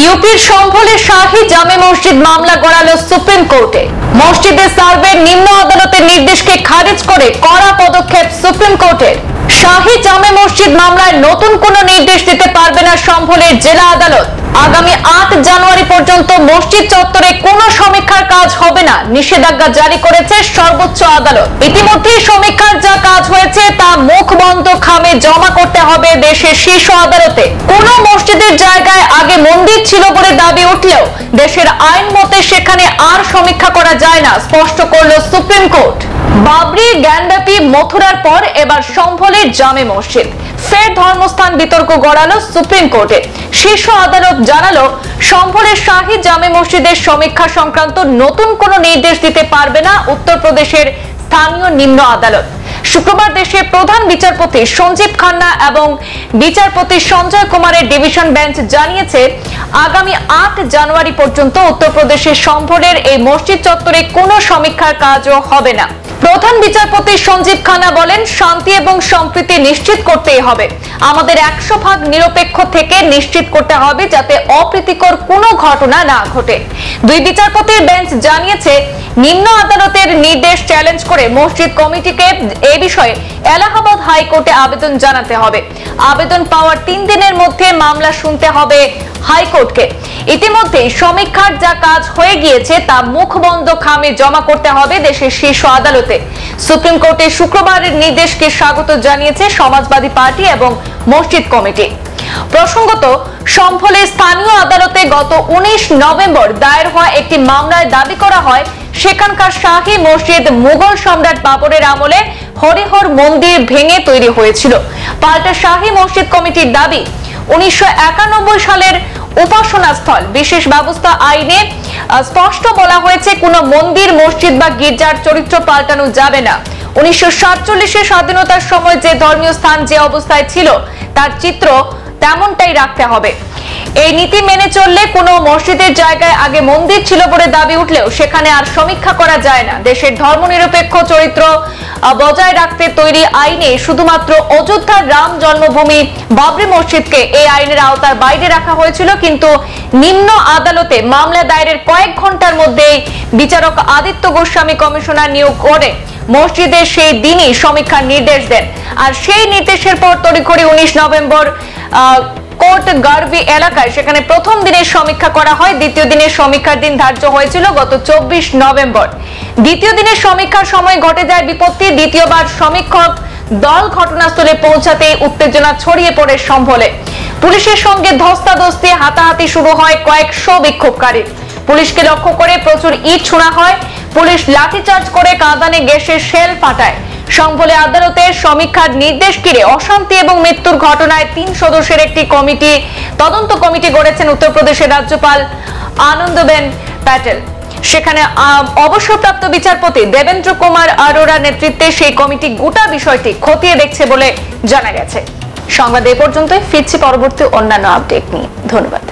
ইউপির সম্ভলে শাহী জামে মসজিদ মামলা গড়ালো সুপ্রিম কোর্টে। মসজিদের সার্ভের নিম্ন আদালতের নির্দেশকে খারিজ করে কড়া পদক্ষেপ সুপ্রিম কোর্টের। শাহী জামে মসজিদ মামলায় নতুন কোনো নির্দেশ দিতে পারবে না সম্ভলের জেলা আদালত। আগামী 8 জানুয়ারি পর্যন্ত মসজিদ চত্বরে কোনো সমীক্ষার কাজ হবে না, নিষেধাজ্ঞা জারি করেছে সর্বোচ্চ আদালত। ইতিমধ্যে সমীক্ষার যা কাজ হয়েছে তা মুখ বন্ধ খামে জমা করতে হবে দেশের শীর্ষ আদালতে। কোন মসজিদের জায়গায় আগে মন্দির ছিল বলে দাবি উঠলেও দেশের আইন মতে সেখানে আর সমীক্ষা করা যায় না, স্পষ্ট করল সুপ্রিম কোর্ট। বাবরি জ্ঞানব্যাপী মথুরার পর এবার সম্ভলের জামে মসজিদ ফের ধর্মস্থান বিতর্ক গড়ালো সুপ্রিম কোর্টে। শীর্ষ আদালত জানালো সম্ভলের শাহী জামে মসজিদের সমীক্ষা সংক্রান্ত নতুন কোনো নির্দেশ দিতে পারবে না উত্তরপ্রদেশের স্থানীয় নিম্ন আদালত। শুক্রবার দেশের প্রধান বিচারপতি সঞ্জীব খান্না এবং বিচারপতি সঞ্জয় কুমারের ডিভিশন বেঞ্চ জানিয়েছে আগামী 8 জানুয়ারি পর্যন্ত উত্তরপ্রদেশের সম্ভলের এই মসজিদ চত্বরে কোনো সমীক্ষার কাজও হবে না। প্রধান বিচারপতি সঞ্জীব খান্না বলেন, শান্তি এবং সম্প্রীতি নিশ্চিত করতেই হবে। আমাদের 100% নিরপেক্ষ থেকে নিশ্চিত করতে হবে যাতে অপ্রীতিকর কোনো ঘটনা না ঘটে। দুই বিচারপতির বেঞ্চ জানিয়েছে নিম্ন আদালতের নির্দেশ চ্যালেঞ্জ করে মসজিদ কমিটিকে এই বিষয়ে এলাহাবাদ হাইকোর্টে আবেদন জানাতে হবে। আবেদন পাওয়ার 3 দিনের মধ্যে মামলা শুনতে হবে হাইকোর্টকে। ইতিমধ্যে সমীক্ষার যা কাজ হয়ে গিয়েছে তা মুখবন্ধ খামে জমা করতে হবে দেশের শীর্ষ আদালতে। সুপ্রিম কোর্টের শুক্রবারের নির্দেশকে স্বাগত জানিয়েছে সমাজবাদী পার্টি এবং মসজিদ কমিটি। প্রসঙ্গত, সম্ভলের স্থানীয় আদালতে গত 19 নভেম্বর দায়ের হওয়া একটি মামলায় দাবি করা হয় সেখানকার শাহী মসজিদ মুঘল সম্রাট বাবরের আমলে হরিহর মন্দির ভেঙে তৈরি হয়েছিল। পাল্টা শাহী মসজিদ কমিটির দাবি 1991 সালের উপাসনা স্থল বিশেষ ব্যবস্থা আইনে স্পষ্ট বলা হয়েছে কোনো মন্দির, মসজিদ বা গির্জার চরিত্র পাল্টানো যাবে না। 1947 স্বাধীনতার সময় যে ধর্মীয় স্থান যে অবস্থায় ছিল তার চিত্র তেমনটাই রাখতে হবে। এই নীতি মেনে চললে কোনো মসজিদের জায়গায় আগে মন্দির ছিল বলে দাবি উঠলেও সেখানে আর সমীক্ষা করা যায় না। দেশের ধর্মনিরপেক্ষ চরিত্র বজায় রাখতে তৈরি আইনে শুধুমাত্র অযোধ্যার রাম জন্মভূমি বাবরি মসজিদকে এই আইনের আওতার বাইরে রাখা হয়েছিল, কিন্তু নিম্ন আদালতে মামলা দায়েরের কয়েক ঘন্টার মধ্যেই বিচারক আদিত্য গোস্বামী কমিশনার নিয়োগ করে মসজিদের সেই দিনই সমীক্ষার নির্দেশ দেন। আর সেই নির্দেশের পর তড়িঘড়ি 19 নভেম্বর কোর্ট গার্বি এলাকায় সেখানে প্রথম দিনের সমীক্ষা করা হয়। দ্বিতীয় দিনের সমীক্ষার দিন ধার্য হয়েছিল গত 24 নভেম্বর। দ্বিতীয় দিনের সমীক্ষার সময় ঘটে যায় বিপত্তি। দ্বিতীয়বার সমীক্ষক দল ঘটনাস্থলে পৌঁছাতে উত্তেজনা ছড়িয়ে পড়ে সম্ভলে। পুলিশের সঙ্গে ধস্তাধস্তি, হাতাহাতি শুরু হয় কয়েকশো বিক্ষোভকারী। পুলিশকে লক্ষ্য করে প্রচুর ইট ছোড়া হয়। পুলিশ লাঠিচার্জ করে কাঁদানে গ্যাসের শেল ফাটায়। সম্ভলে আদালতের সমীক্ষার নির্দেশ ঘিরে অশান্তি এবং মৃত্যুর ঘটনায় 3 সদস্যের একটি তদন্ত কমিটি গড়েছেন উত্তরপ্রদেশের রাজ্যপাল আনন্দবেন প্যাটেল। সেখানে অবসরপ্রাপ্ত বিচারপতি দেবেন্দ্র কুমার আরোরা নেতৃত্বে সেই কমিটি গোটা বিষয়টি খতিয়ে দেখছে বলে জানা গেছে। সংবাদ এ পর্যন্তই, ফিরছি পরবর্তী অন্যান্য আপডেট নিয়ে। ধন্যবাদ।